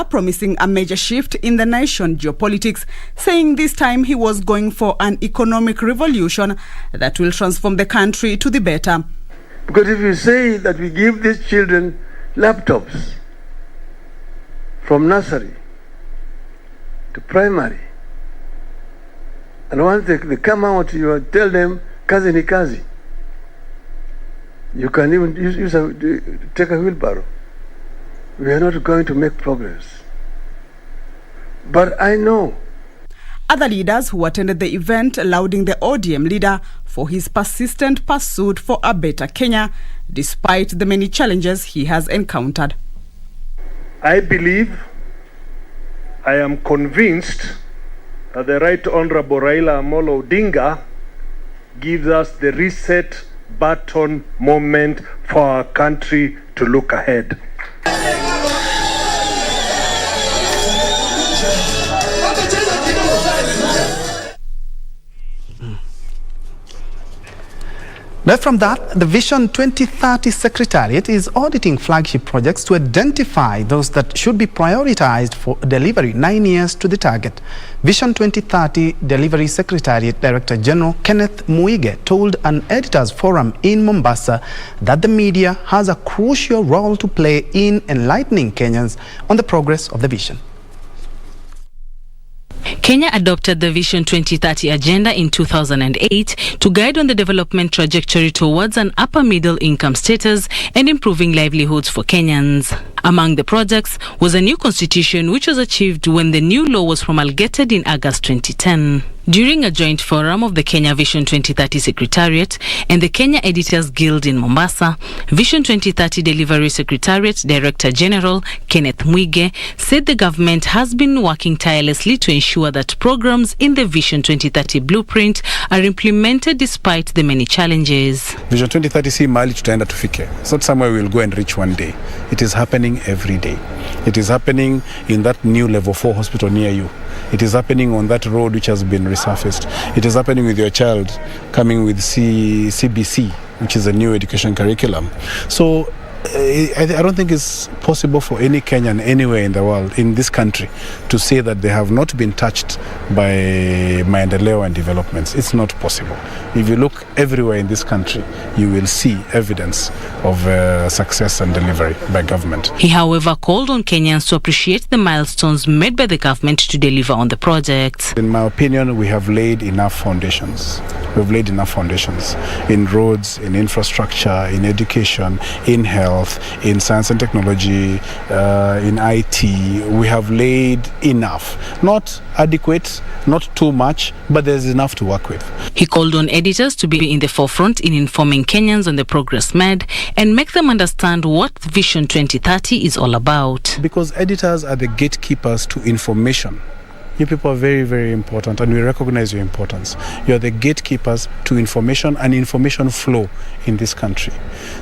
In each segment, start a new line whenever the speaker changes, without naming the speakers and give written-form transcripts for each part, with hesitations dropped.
promising a major shift in the nation geopolitics, saying this time he was going for an economic revolution that will transform the country to the better.
Because if you say that we give these children laptops from nursery to primary, and once they come out, you tell them, kazi ni kazi. You can even take a wheelbarrow. We are not going to make progress. But I know.
Other leaders who attended the event lauding the ODM leader for his persistent pursuit for a better Kenya, despite the many challenges he has encountered.
I believe, I am convinced that the Right Honorable Raila Amolo Odinga gives us the reset button moment for our country to look ahead.
Now from that, the Vision 2030 Secretariat is auditing flagship projects to identify those that should be prioritized for delivery 9 years to the target. Vision 2030 Delivery Secretariat Director General Kenneth Njue told an editors forum in Mombasa that the media has a crucial role to play in enlightening Kenyans on the progress of the vision.
Kenya adopted the Vision 2030 agenda in 2008 to guide on the development trajectory towards an upper middle income status and improving livelihoods for Kenyans. Among the projects was a new constitution which was achieved when the new law was promulgated in August 2010. During a joint forum of the Kenya Vision 2030 Secretariat and the Kenya Editors Guild in Mombasa, Vision 2030 Delivery Secretariat Director General Kenneth Njue said the government has been working tirelessly to ensure that programs in the Vision 2030 blueprint are implemented despite the many challenges.
Vision 2030 si mahali tutaenda tufike. It's not somewhere we'll go and reach one day. It is happening every day. It is happening in that new level 4 hospital near you. It is happening on that road which has been resurfaced. It is happening with your child coming with CBC, which is a new education curriculum. So I don't think it's possible for any Kenyan anywhere in the world, in this country, to say that they have not been touched by maendeleo and developments. It's not possible. If you look everywhere in this country, you will see evidence of success and delivery by government.
He, however, called on Kenyans to appreciate the milestones made by the government to deliver on the projects.
In my opinion, we have laid enough foundations. We've laid enough foundations in roads, in infrastructure, in education, in health, in science and technology, in IT. We have laid enough. Not adequate, not too much, but there's enough to work with.
He called on editors to be in the forefront in informing Kenyans on the progress made and make them understand what Vision 2030 is all about.
Because editors are the gatekeepers to information. You people are very, very important, and we recognize your importance. You are the gatekeepers to information and information flow in this country.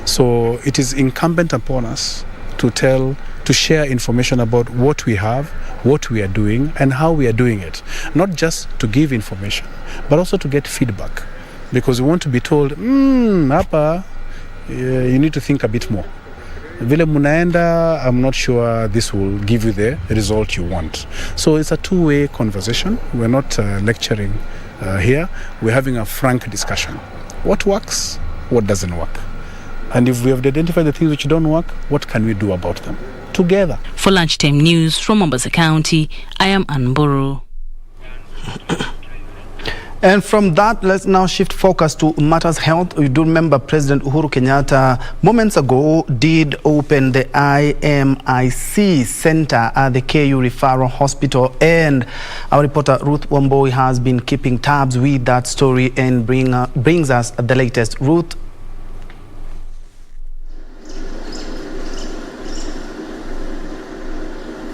So it is incumbent upon us to share information about what we have, what we are doing, and how we are doing it. Not just to give information, but also to get feedback. Because we want to be told, hapa, you need to think a bit more. Vile munaenda, I'm not sure this will give you the result you want. So it's a two-way conversation. We're not lecturing here. We're having a frank discussion. What works? What doesn't work? And if we have identified the things which don't work, what can we do about them? Together.
For Lunchtime News from Mombasa County, I am Samburu.
And from that, let's now shift focus to matters health. You do remember President Uhuru Kenyatta moments ago did open the IMIC Center at the KU Referral Hospital, and our reporter Ruth Wamboi has been keeping tabs with that story and brings us the latest. Ruth.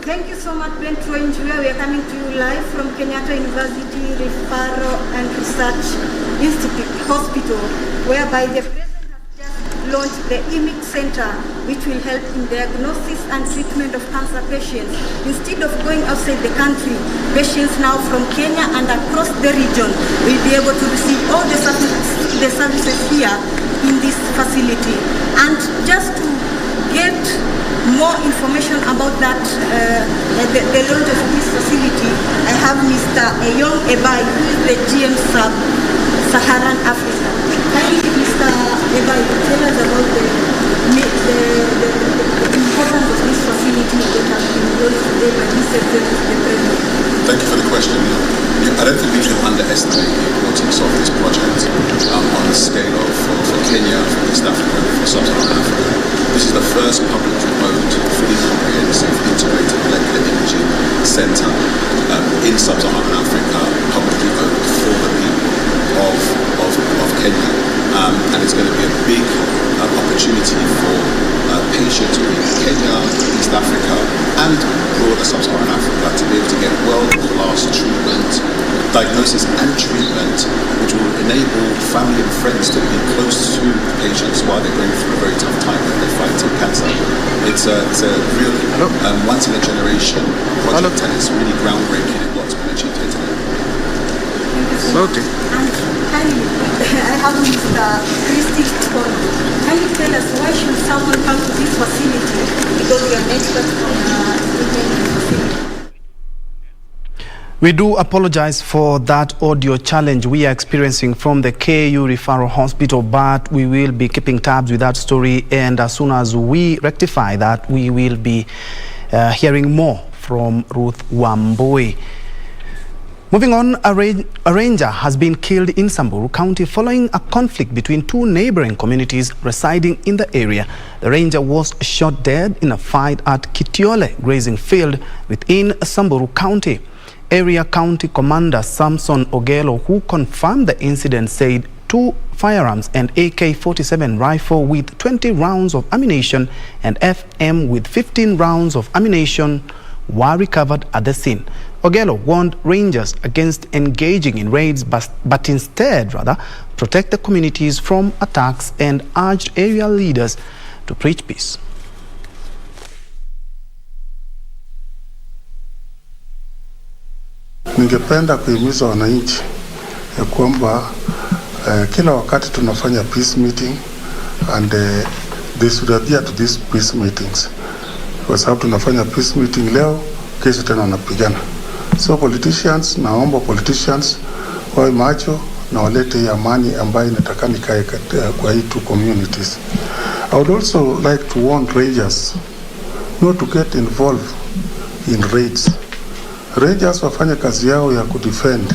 Thank you so much, Njue. We are coming to you live from Kenyatta University Referral and Research Institute Hospital, whereby the President has just launched the IMIC Center, which will help in diagnosis and treatment of cancer patients. Instead of going outside the country, patients now from Kenya and across the region will be able to receive all the services here in this facility. And just to get more information about that, the launch of this facility, I have Mr. Eyong Ebai, who is the GM Sub-Saharan Africa. Kindly, Mr. Ebai, tell us about the importance of this facility that has been launched today by this executive president.
Thank you for the question. I don't think we can underestimate the importance of this project on the scale of for Kenya, for East Africa, for Sub-Saharan Africa. This is the first publicly owned, fully comprehensive, integrated molecular imaging center in Sub-Saharan Africa, publicly owned for the people of Kenya. And it's going to be a big opportunity for patients in Kenya, East Africa, and broader Sub-Saharan Africa to be able to get world-class treatment, diagnosis and treatment, which will enable family and friends to be close to patients while they're going through a very tough time when they're fighting cancer. It's a real once-in-a-generation project, and it's really groundbreaking in what's been achieved here today.
Okay. I have Mr. Christy Kono. Can you tell us why should someone come to this facility? Because we are experts on facility.
We do apologize for that audio challenge we are experiencing from the KU Referral Hospital, but we will be keeping tabs with that story, and as soon as we rectify that, we will be hearing more from Ruth Wambui. Moving on, a ranger has been killed in Samburu County following a conflict between two neighboring communities residing in the area. The ranger was shot dead in a fight at Kitiole grazing field within Samburu County. Area County Commander Samson Ogelo, who confirmed the incident, said 2 firearms and AK-47 rifle with 20 rounds of ammunition and FM with 15 rounds of ammunition were recovered at the scene. Ogelo warned rangers against engaging in raids, but instead protect the communities from attacks, and urged area leaders to preach peace.
Ningependa kuhimiza wananchi ya kwamba kila wakati tunafanya peace meeting and they should adhere to these peace meetings, kwa sababu tunafanya peace meeting leo, kesho tena wanapigana. So politicians, naomba politicians wawe macho na walete amani ambayo inatakani kae kwa hii two communities. I would also like to warn rangers not to get involved in raids. Rangers wafanye kazi yao ya kudefend.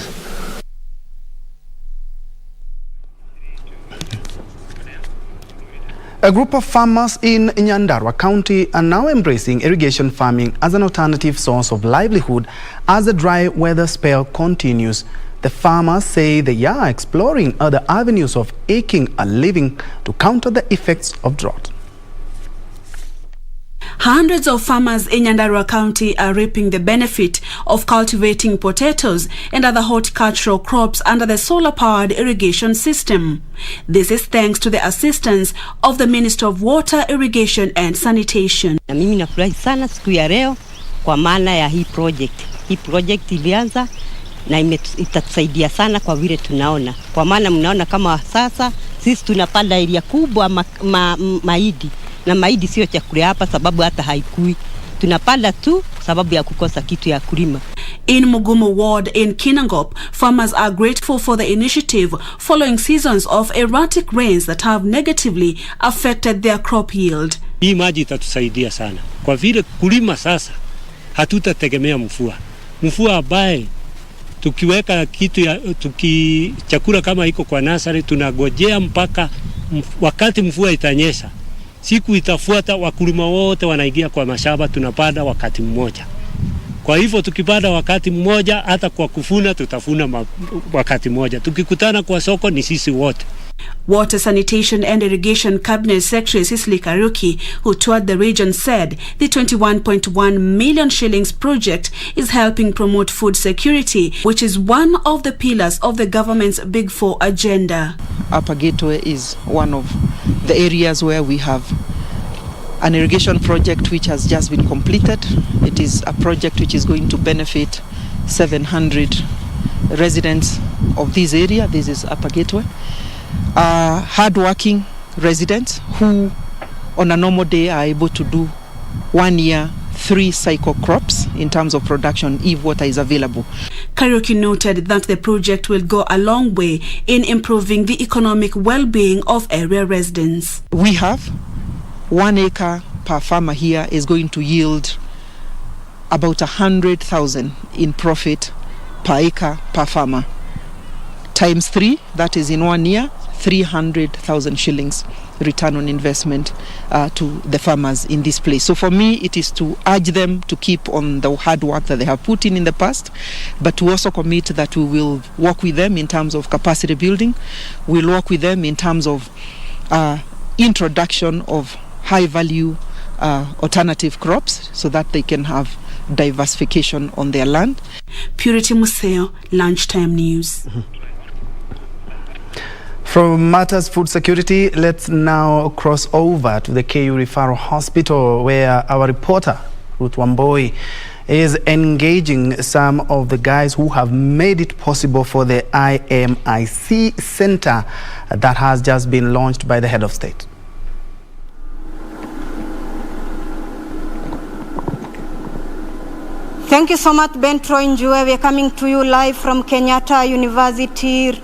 A group of farmers in Nyandarua County are now embracing irrigation farming as an alternative source of livelihood as the dry weather spell continues. The farmers say they are exploring other avenues of making a living to counter the effects of drought.
Hundreds of farmers in Nyandarua County are reaping the benefit of cultivating potatoes and other horticultural crops under the solar-powered irrigation system. This is thanks to the assistance of the Minister of Water, Irrigation and Sanitation.
Na mimi nafurahi sana siku ya leo kwa maana ya hii project. Hii project ilianza na itatusaidia sana kwa vile tunaona. Kwa maana mnaona kama sasa sisi tunapanda area kubwa mahindi. Na mahindi sio chakula hapa sababu hata haikui. Tunapanda tu sababu ya kukosa kitu ya kulima.
In Mugumu Ward in Kinangop, farmers are grateful for the initiative following seasons of erratic rains that have negatively affected their crop yield.
Hii maji itatusaidia sana. Kwa vile kulima sasa hatutategemea mvua. Mvua ambaye tukiweka kitu ya chakula kama iko kwa nasari tunagojea mpaka wakati mvua itanyesha. Siku itafuata wakulima wote wanaingia kwa mashamba, tunapanda wakati mmoja. Kwa hivyo tukipanda wakati mmoja, hata kwa kufuna tutafuna wakati mmoja. Tukikutana kwa soko ni sisi wote.
Water, Sanitation and Irrigation Cabinet Secretary Cicely Kariuki, who toured the region, said the 21.1 million shillings project is helping promote food security, which is one of the pillars of the government's Big Four agenda.
Upper Gateway is one of the areas where we have an irrigation project which has just been completed. It is a project which is going to benefit 700 residents of this area. This is Upper Gateway. Hard-working residents who on a normal day are able to do 1 year, 3 cycle crops in terms of production if water is available.
Karaoke noted that the project will go a long way in improving the economic well-being of area residents.
We have 1 acre per farmer here is going to yield about 100,000 in profit per acre per farmer. Times 3, that is in 1 year, 300,000 shillings return on investment to the farmers in this place. So for me, it is to urge them to keep on the hard work that they have put in the past, but to also commit that we will work with them in terms of capacity building. We'll work with them in terms of introduction of high-value alternative crops so that they can have diversification on their land.
Purity Museo, Lunchtime News.
From matters food security, let's now cross over to the KU Referral Hospital, where our reporter, Ruth Wamboi, is engaging some of the guys who have made it possible for the IMIC Center that has just been launched by the head of state.
Thank you so much, Ben Njue. We are coming to you live from Kenyatta University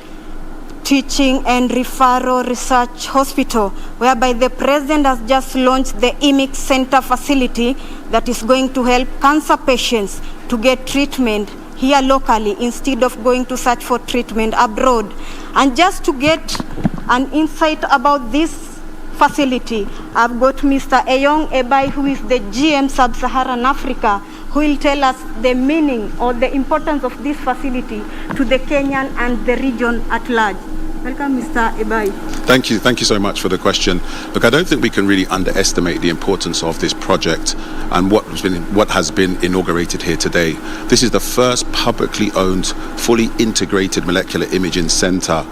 Teaching and Referral Research Hospital, whereby the president has just launched the IMIC Center facility that is going to help cancer patients to get treatment here locally instead of going to search for treatment abroad. And just to get an insight about this facility, I've got Mr. Eyong Ebai, who is the GM Sub-Saharan Africa, who will tell us the meaning or the importance of this facility to the Kenyan and the region at large. Welcome, Mr. Ebai.
Thank you so much for the question. Look, I don't think we can really underestimate the importance of this project and what has been inaugurated here today. This is the first publicly owned, fully integrated molecular imaging center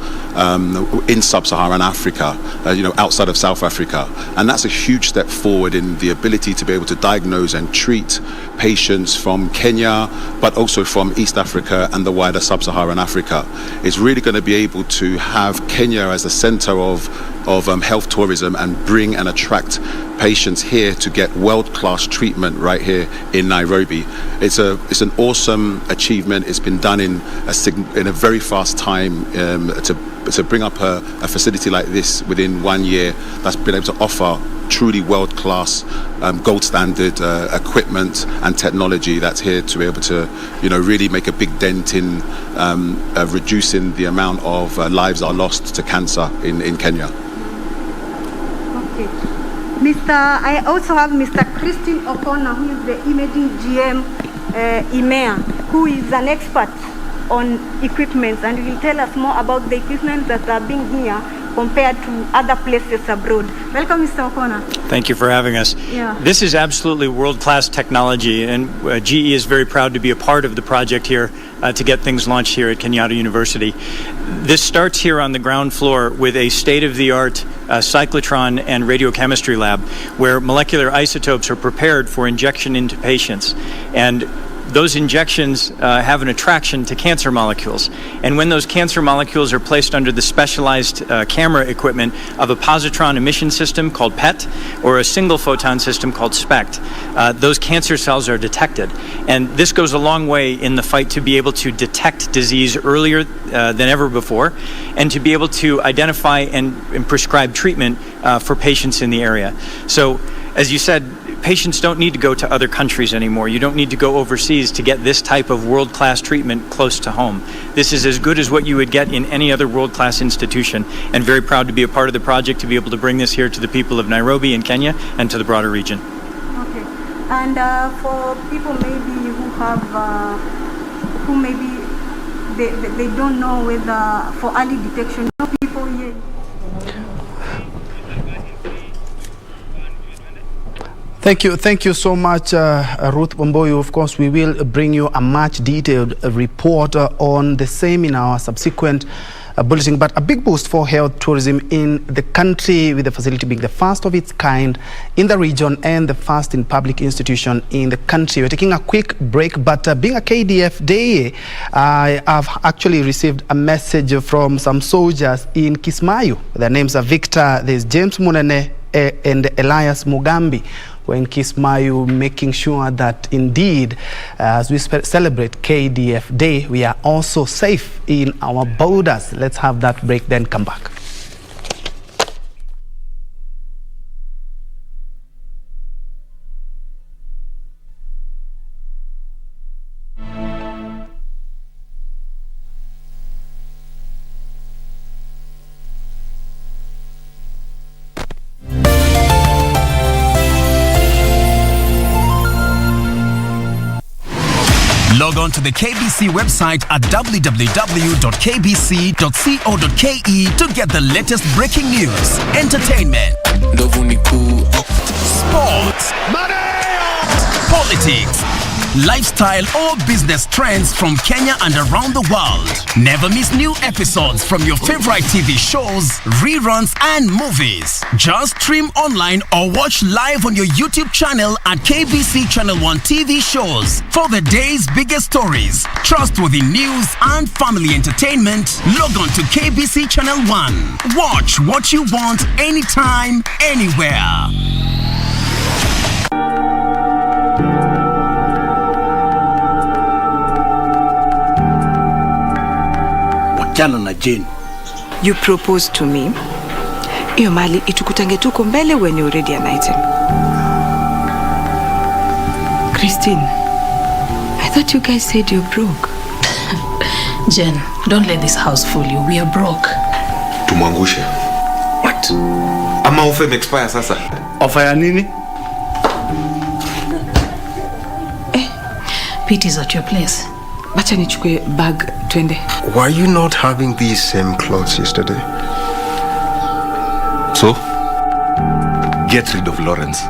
in sub-Saharan Africa, outside of South Africa, and that's a huge step forward in the ability to be able to diagnose and treat patients from Kenya, but also from East Africa and the wider sub-Saharan Africa. It's really going to be able to have Kenya as the center of health tourism and bring and attract patients here to get world-class treatment right here in Nairobi. It's an awesome achievement. It's been done in a very fast time to bring up a facility like this within 1 year that's been able to offer truly world-class, gold standard equipment and technology that's here to be able to, really make a big dent in reducing the amount of lives are lost to cancer in Kenya.
Okay. I also have Mr. Christine O'Connor, who is the imaging GM EMEA, who is an expert on equipment, and will tell us more about the equipment that are being here compared to other places abroad. Welcome, Mr. O'Connor.
Thank you for having us.
Yeah.
This is absolutely world-class technology, and GE is very proud to be a part of the project here to get things launched here at Kenyatta University. This starts here on the ground floor with a state-of-the-art cyclotron and radiochemistry lab where molecular isotopes are prepared for injection into patients. And those injections have an attraction to cancer molecules. And when those cancer molecules are placed under the specialized camera equipment of a positron emission system called PET or a single photon system called SPECT, those cancer cells are detected. And this goes a long way in the fight to be able to detect disease earlier than ever before and to be able to identify and prescribe treatment for patients in the area. So, as you said, patients don't need to go to other countries anymore. You don't need to go overseas to get this type of world-class treatment close to home. This is as good as what you would get in any other world-class institution, and very proud to be a part of the project to be able to bring this here to the people of Nairobi and Kenya and to the broader region.
Okay. And for people maybe who have, who maybe they don't know whether for early detection, people here.
Thank you so much, Ruth Wamboi. Of course, we will bring you a much detailed report on the same in our subsequent bulletin. But a big boost for health tourism in the country, with the facility being the first of its kind in the region and the first in public institution in the country. We're taking a quick break, but being a KDF day, I have actually received a message from some soldiers in Kismayu. Their names are Victor, there's James Munene, and Elias Mugambi, when Kismayu, making sure that indeed, as we celebrate KDF Day, we are also safe in our borders. Let's have that break, then come back.
Log on to the KBC website at www.kbc.co.ke to get the latest breaking news, entertainment, sports, politics, lifestyle or business trends from Kenya and around the world. Never miss new episodes from your favorite TV shows, reruns and movies. Just stream online or watch live on your YouTube channel at KBC Channel 1 TV shows. For the day's biggest stories, trustworthy news and family entertainment, log on to KBC Channel 1. Watch what you want anytime, anywhere.
Na Jane. You proposed to me. Iyo mali itukutange tuko mbele when you're already an item. Christine, I thought you guys said you're broke.
Jen, don't let this house fool you. We are broke.
Tumwangushe. What? Ama offer expire sasa.
Offer ya nini?
Pete is at your place.
Bacha nichukue bag twende.
Were you not having these same clothes yesterday? So, get rid of Lawrence.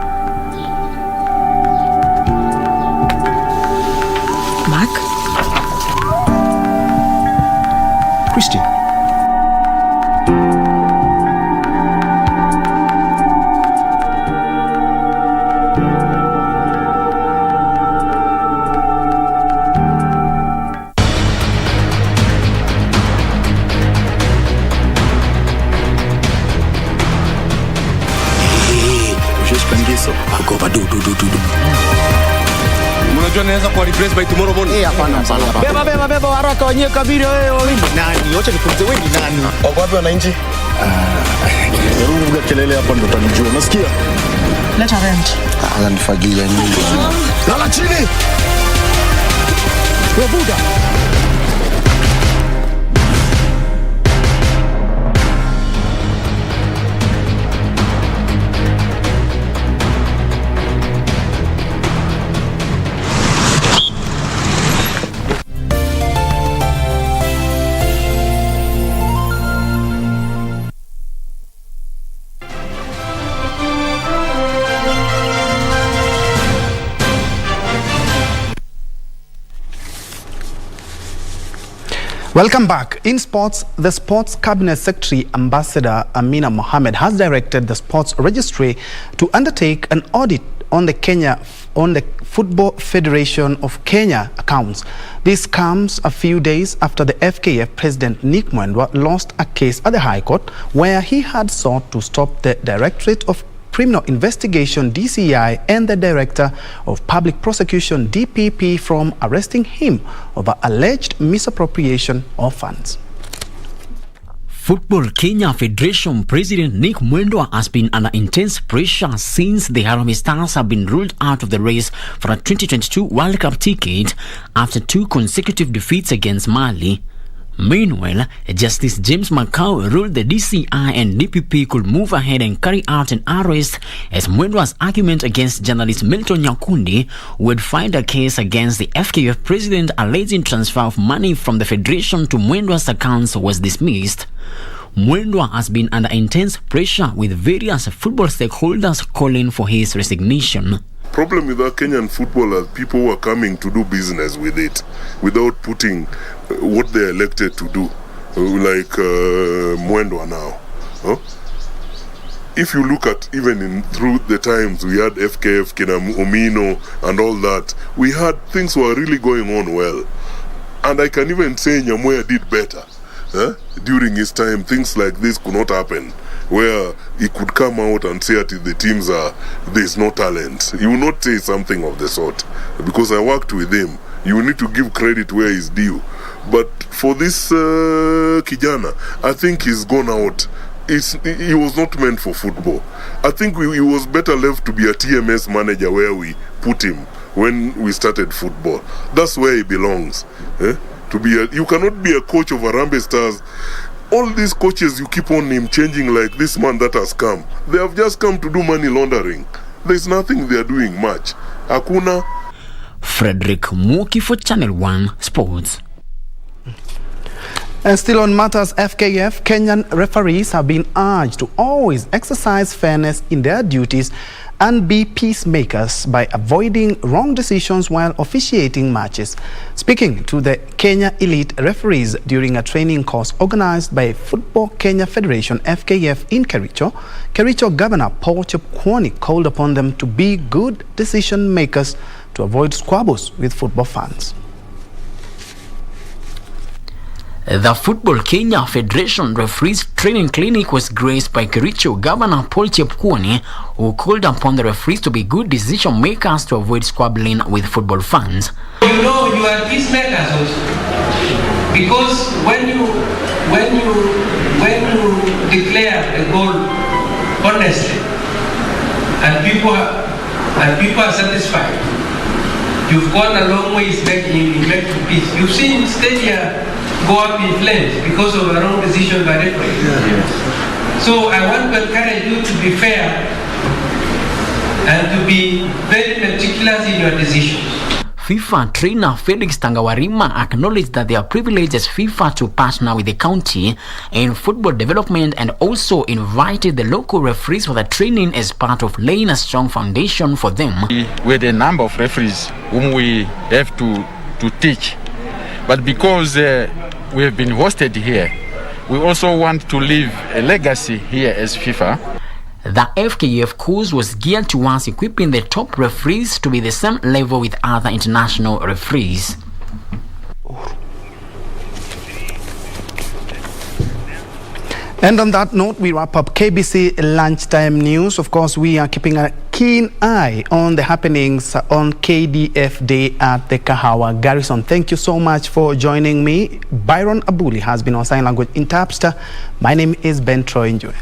Mark?
Christian. Unajua naweza kuwa replaced by tomorrow morning.
Hapana. Beba haraka wenyewe kabiri wewe wewe nani? Wacha nifunze wewe ni nani?
Wako wapi wananchi?
Ruga kelele hapa ndo utanijua. Unasikia?
Let her rent.
Ananifagilia nini?
Lala chini. Wewe buda.
Welcome back. In sports, the Sports Cabinet Secretary, Ambassador Amina Mohammed, has directed the Sports Registry to undertake an audit on the Football Federation of Kenya accounts. This comes a few days after the FKF President Nick Mwendwa lost a case at the High Court where he had sought to stop the Directorate of Criminal Investigation DCI and the Director of Public Prosecution DPP from arresting him over alleged misappropriation of funds.
Football Kenya Federation President Nick Mwendwa has been under intense pressure since the Harambee Stars have been ruled out of the race for a 2022 World Cup ticket after 2 consecutive defeats against Mali. Meanwhile, Justice James Makau ruled the DCI and DPP could move ahead and carry out an arrest as Mwendwa's argument against journalist Milton Nyakundi would find a case against the FKF president alleging transfer of money from the federation to Mwendwa's accounts was dismissed. Mwendwa has been under intense pressure with various football stakeholders calling for his resignation.
Problem with our Kenyan football is people who are coming to do business with it without putting what they're elected to do, like Mwendwa now. Huh? If you look at even through the times we had FKF, Kina Omino and all that, we had things were really going on well. And I can even say Njue did better. During his time, things like this could not happen. where he could come out and say that the teams there's no talent. He will not say something of the sort, because I worked with him. You need to give credit where is due. But for this Kijana, I think he's gone out. He was not meant for football. I think he was better left to be a TMS manager where we put him when we started football. That's where he belongs. You cannot be a coach of Harambee Stars. All these coaches, you keep on him changing, like this man that has come. They have just come to do money laundering. There's nothing they are doing much. Hakuna.
Frederick Muki for Channel 1 Sports.
And still on matters FKF, Kenyan referees have been urged to always exercise fairness in their duties and be peacemakers by avoiding wrong decisions while officiating matches. Speaking to the Kenya elite referees during a training course organized by Football Kenya Federation FKF in Kericho Governor Paul Chepkwony called upon them to be good decision makers to avoid squabbles with football fans.
The Football Kenya Federation Referees Training Clinic was graced by Kericho Governor Paul Chepkwony, who called upon the referees to be good decision makers to avoid squabbling with football fans.
You know, you are peacemakers also, because when you declare a goal honestly and people are satisfied, you've gone a long way in making peace. You've seen stadia go up in flames because of a wrong decision by referees. Yes. So I want to encourage you to be fair and to be very meticulous in your decisions.
FIFA trainer Felix Tangawarima acknowledged that they are privileged as FIFA to partner with the county in football development, and also invited the local referees for the training as part of laying a strong foundation for them.
With a number of referees whom we have to teach, but because we have been hosted here, we also want to leave a legacy here as FIFA.
The FKF course was geared towards equipping the top referees to be the same level with other international referees.
And on that note, we wrap up KBC Lunchtime News. Of course, we are keeping a keen eye on the happenings on KDF Day at the Kahawa Garrison. Thank you so much for joining me. Byron Abuli has been on sign language interpreter. My name is Ben Troy Njue.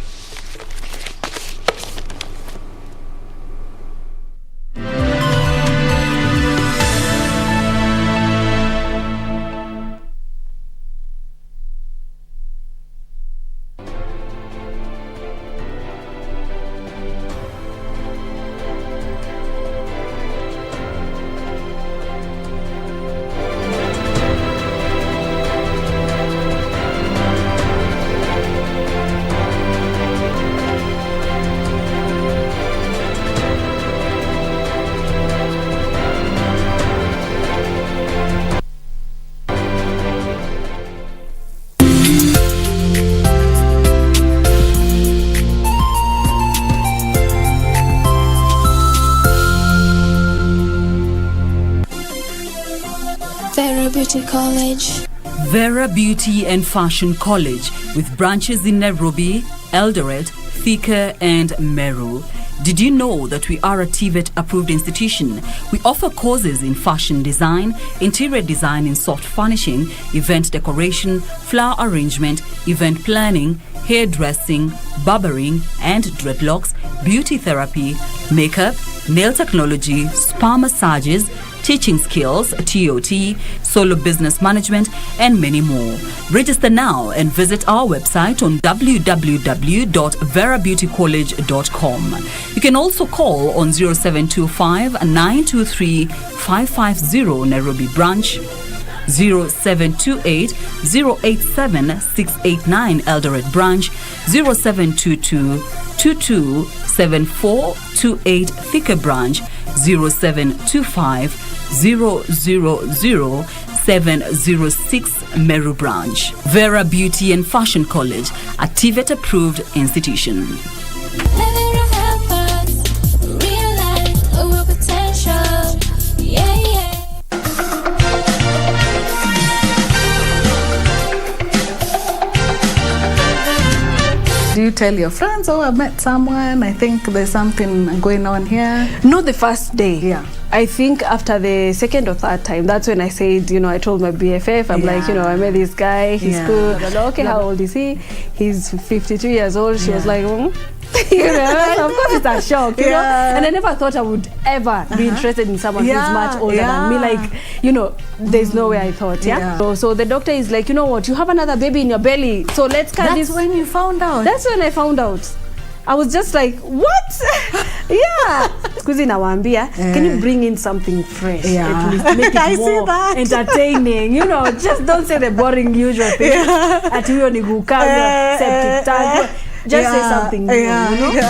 Beauty College.
Vera Beauty and Fashion College, with branches in Nairobi, Eldoret, Thika and Meru. Did you know that we are a TVET approved institution? We offer courses in fashion design, interior design in soft furnishing, event decoration, flower arrangement, event planning, hairdressing, barbering and dreadlocks, beauty therapy, makeup, nail technology, spa massages, teaching skills, TOT, solo business management, and many more. Register now and visit our website on www.verabeautycollege.com. You can also call on 0725 923 550 Nairobi branch, 0728 087 689 Eldoret branch, 0722 227428 Thika branch, 0725 000-706 Meru branch. Vera Beauty and Fashion College, a TVET approved institution.
Do you tell your friends, oh, I met someone, I think there's something going on here?
Not the first day.
Yeah.
I think after the second or third time, that's when I said, I told my BFF, I'm like, I met this guy, he's cool. I'm like, okay, how old is he? He's 52 years old. She was like, of course it's a shock, you know? And I never thought I would ever be interested in someone who's much older than me. Like, there's no way I thought, So the doctor is like, you know what, you have another baby in your belly, so let's cut this.
That's when you found out?
That's when I found out. I was just like, what? Squeezy nawaambia, can you bring in something fresh? At least make it more entertaining. Just don't say the boring usual thing. At huyo ni gukanya, septic tank. Just say something new,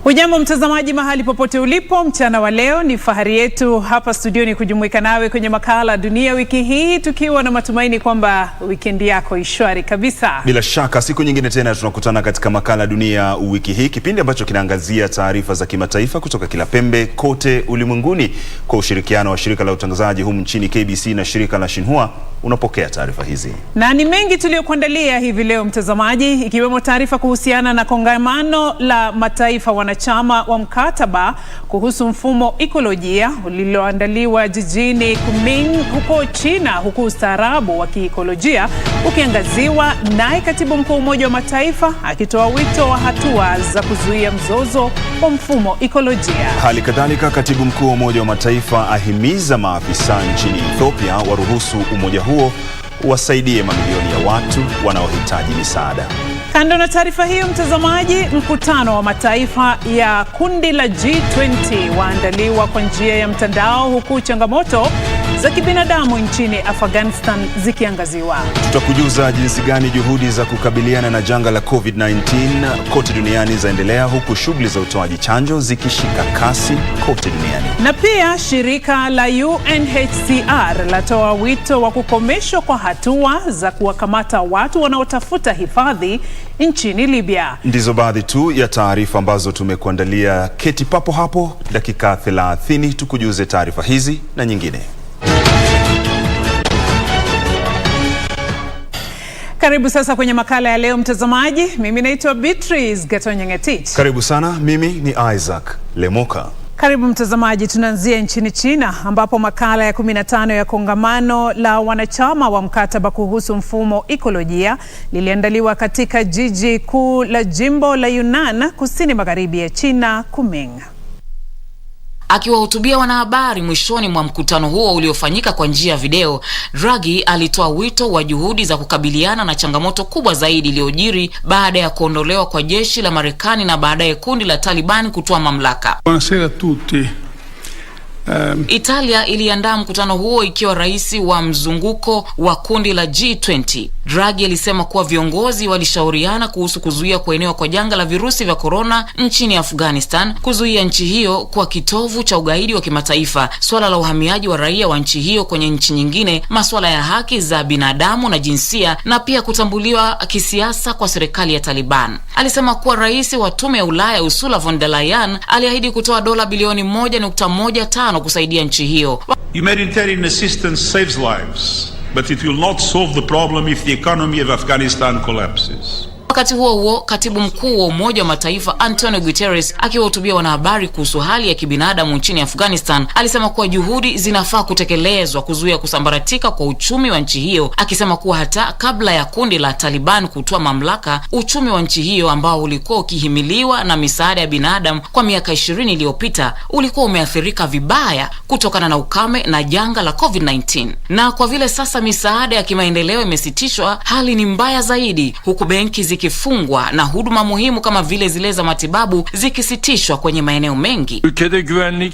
Hujambo mtazamaji mahali popote ulipo, mchana wa leo ni fahari yetu hapa studioni kujumuika nawe kwenye makala Dunia Wiki Hii, tukiwa na matumaini kwamba wikendi yako ishwari kabisa.
Bila shaka siku nyingine tena tunakutana katika makala Dunia Wiki Hii, kipindi ambacho kinaangazia taarifa za kimataifa kutoka kila pembe kote ulimwenguni kwa ushirikiano wa shirika la utangazaji humu nchini KBC na shirika la Njue. Unapokea taarifa hizi. Na
ni mengi tuliokuandalia hivi leo mtazamaji, ikiwemo taarifa kuhusiana na kongamano la mataifa wanachama wa mkataba kuhusu mfumo ekolojia lililoandaliwa jijini Kunming huko China, huku ustaarabu wa kiekolojia ukiangaziwa naye katibu mkuu Umoja wa Mataifa akitoa wito wa hatua za kuzuia mzozo wa mfumo ekolojia.
Hali kadhalika katibu mkuu wa Umoja wa Mataifa ahimiza maafisa nchini Ethiopia waruhusu umoja huo wasaidie mamilioni ya watu wanaohitaji misaada.
Kando na taarifa hiyo mtazamaji, mkutano wa mataifa ya kundi la G20 waandaliwa kwa njia ya mtandao huku changamoto za kibinadamu nchini Afghanistan zikiangaziwa.
Tutakujuza jinsi gani juhudi za kukabiliana na janga la COVID-19 kote duniani zaendelea, huku shughuli za utoaji chanjo zikishika kasi kote duniani.
Na pia shirika la UNHCR latoa wito wa kukomeshwa kwa hatua za kuwakamata watu wanaotafuta hifadhi nchini Libya.
Ndizo baadhi tu ya taarifa ambazo tumekuandalia. Keti papo hapo dakika 30 tukujuze taarifa hizi na nyingine.
Karibu sasa kwenye makala ya leo mtazamaji. Mimi naitwa Beatrice Gatonyengetich.
Karibu sana, mimi ni Isaac Lemoka.
Karibu mtazamaji, tunaanzia nchini China ambapo makala ya 15 ya kongamano la wanachama wa mkataba kuhusu mfumo ekolojia liliandaliwa katika jiji kuu la jimbo la Yunnan kusini magharibi ya China, Kunming.
Akiwahutubia wanahabari mwishoni mwa mkutano huo uliofanyika kwa njia ya video, Draghi alitoa wito wa juhudi za kukabiliana na changamoto kubwa zaidi iliyojiri baada ya kuondolewa kwa jeshi la Marekani na baadaye kundi la Taliban kutoa mamlaka.
Buonasera a tutti.
Italia iliandaa mkutano huo ikiwa rais wa mzunguko wa kundi la G20. Draghi alisema kuwa viongozi walishauriana kuhusu kuzuia kuenea kwa janga la virusi vya corona nchini Afghanistan, kuzuia nchi hiyo kwa kitovu cha ugaidi wa kimataifa, swala la uhamiaji wa raia wa nchi hiyo kwenye nchi nyingine, masuala ya haki za binadamu na jinsia, na pia kutambuliwa kisiasa kwa serikali ya Taliban. Alisema kuwa rais wa tume ya Ulaya Ursula von der Leyen aliahidi kutoa dola bilioni 1.15 kusaidia nchi hiyo.
Humanitarian assistance saves lives, but it will not solve the problem if the economy of Afghanistan collapses.
Wakati huo huo, katibu mkuu wa Umoja wa Mataifa Antonio Guterres akiwahutubia wanahabari kuhusu hali ya kibinadamu nchini Afghanistan alisema kuwa juhudi zinafaa kutekelezwa kuzuia kusambaratika kwa uchumi wa nchi hiyo, akisema kuwa hata kabla ya kundi la Taliban kutoa mamlaka, uchumi wa nchi hiyo ambao ulikuwa ukihimiliwa na misaada ya binadamu kwa miaka 20 iliyopita ulikuwa umeathirika vibaya kutokana na ukame na janga la COVID-19. Na kwa vile sasa misaada ya kimaendeleo imesitishwa, hali ni mbaya zaidi, huku benki zikifungwa na huduma muhimu kama vile zile za matibabu zikisitishwa kwenye maeneo mengi.
Ülkede güvenlik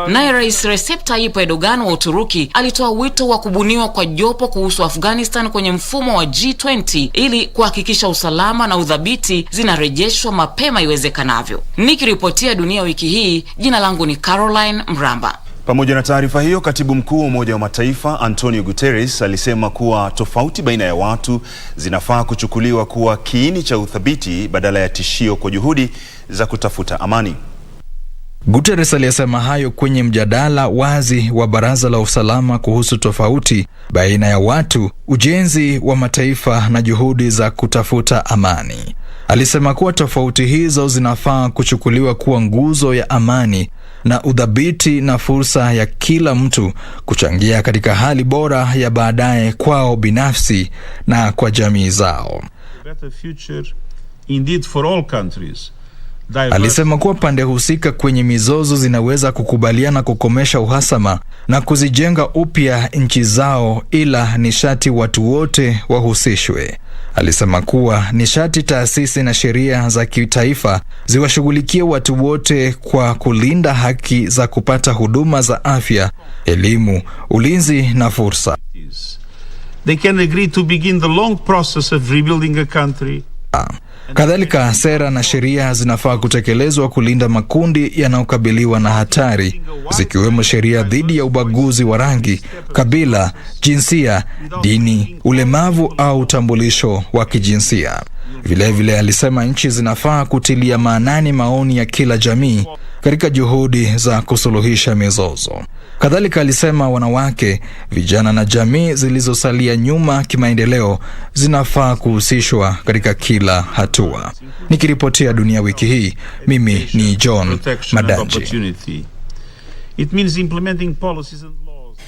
Naye Rais Recep Tayyip Erdogan wa Uturuki alitoa wito wa kubuniwa kwa jopo kuhusu Afghanistan kwenye mfumo wa G20 ili kuhakikisha usalama na udhabiti zinarejeshwa mapema iwezekanavyo. Nikiripotia Dunia Wiki Hii, jina langu ni Caroline Mramba.
Pamoja na taarifa hiyo, Katibu Mkuu wa Umoja wa Mataifa Antonio Guterres alisema kuwa tofauti baina ya watu zinafaa kuchukuliwa kuwa kiini cha uthabiti badala ya tishio kwa juhudi za kutafuta amani.
Guterres alisema hayo kwenye mjadala wazi wa Baraza la Usalama kuhusu tofauti baina ya watu, ujenzi wa mataifa na juhudi za kutafuta amani. Alisema kuwa tofauti hizo zinafaa kuchukuliwa kuwa nguzo ya amani na udhabiti na fursa ya kila mtu kuchangia katika hali bora ya baadaye kwao binafsi na kwa jamii zao. Alisema kuwa pande husika kwenye mizozo zinaweza kukubaliana kukomesha uhasama na kuzijenga upya nchi zao, ila nishati watu wote wahusishwe. Alisema kuwa nishati taasisi na sheria za kitaifa ziwashughulikie watu wote kwa kulinda haki za kupata huduma za afya, elimu, ulinzi na fursa.
They can agree to begin the long process of rebuilding a country.
Kadhalika, sera na sheria zinafaa kutekelezwa kulinda makundi yanayokabiliwa na hatari, zikiwemo sheria dhidi ya ubaguzi wa rangi, kabila, jinsia, dini, ulemavu au utambulisho wa kijinsia. Vilevile alisema nchi zinafaa kutilia maanani maoni ya kila jamii katika juhudi za kusuluhisha mizozo. Kadhalika alisema wanawake, vijana na jamii zilizosalia nyuma kimaendeleo zinafaa kuhusishwa katika kila hatua. Nikiripotia Dunia Wiki Hii, mimi ni John Madanji.
It means implementing policies and laws.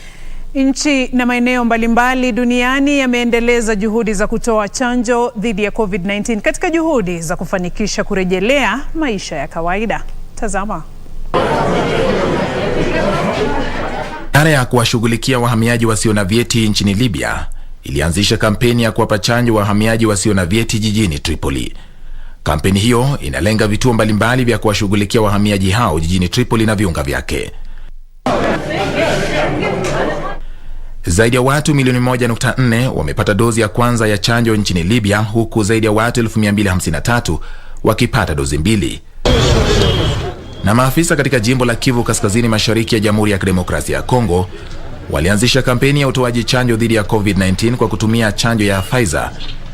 Nchi na maeneo mbalimbali duniani yameendeleza juhudi za kutoa chanjo dhidi ya COVID-19 katika juhudi za kufanikisha kurejelea maisha ya kawaida. Tazama.
Idara ya kuwashughulikia wahamiaji wasio na vyeti nchini Libya ilianzisha kampeni ya kuwapa chanjo wahamiaji wasio na vyeti jijini Tripoli. Kampeni hiyo inalenga vituo mbalimbali vya kuwashughulikia wahamiaji hao jijini Tripoli na viunga vyake. Zaidi ya watu milioni 1.4 wamepata dozi ya kwanza ya chanjo nchini Libya, huku zaidi ya watu 1253 wakipata dozi mbili. Na maafisa katika jimbo la Kivu Kaskazini Mashariki ya Jamhuri ya Kidemokrasia ya Kongo walianzisha kampeni ya utoaji chanjo dhidi ya COVID-19 kwa kutumia chanjo ya Pfizer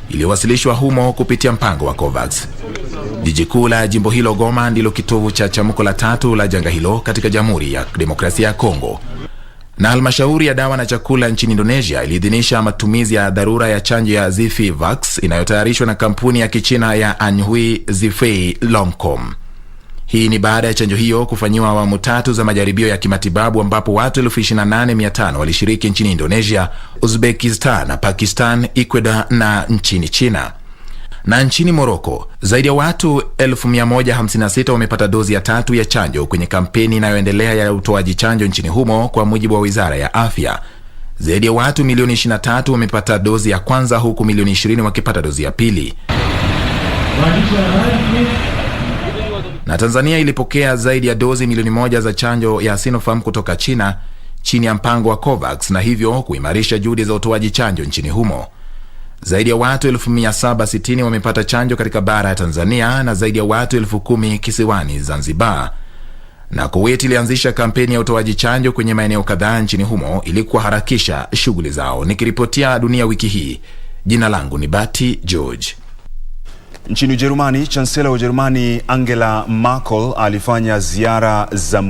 iliyowasilishwa humo kupitia mpango wa COVAX. Jiji kuu la jimbo hilo, Goma, ndilo kitovu cha chamuko la tatu la janga hilo katika Jamhuri ya Kidemokrasia ya Kongo. Na halmashauri ya dawa na chakula nchini Indonesia iliidhinisha matumizi ya dharura ya chanjo ya Zifivax inayotayarishwa na kampuni ya Kichina ya Njue Zifei Longcom. Hii ni baada ya chanjo hiyo kufanyiwa awamu 3 za majaribio ya kimatibabu, ambapo watu 28,500 walishiriki nchini Indonesia, Uzbekistan, Pakistan, Ecuador na nchini China. Na nchini Morocco, zaidi ya watu 1156 wamepata dozi ya 3 ya chanjo kwenye kampeni inayoendelea ya utoaji chanjo nchini humo, kwa mujibu wa Wizara ya Afya. Zaidi ya watu milioni 23 wamepata dozi ya kwanza, huku milioni 20 wakipata dozi ya pili. Na Tanzania ilipokea zaidi ya dozi milioni 1 za chanjo ya Sinopharm kutoka China chini ya mpango wa COVAX, na hivyo kuimarisha juhudi za utoaji chanjo nchini humo. Zaidi ya watu 1760 wamepata chanjo katika bara ya Tanzania na zaidi ya watu 10,000 kisiwani Zanzibar. Na Kuwait ilianzisha kampeni ya utoaji chanjo kwenye maeneo kadhaa nchini humo ili kuharakisha shughuli zao. Nikiripotia Dunia Wiki Hii, jina langu ni Bati George.
Nchini Ujerumani, Chancellor wa Ujerumani Angela Merkel alifanya ziara za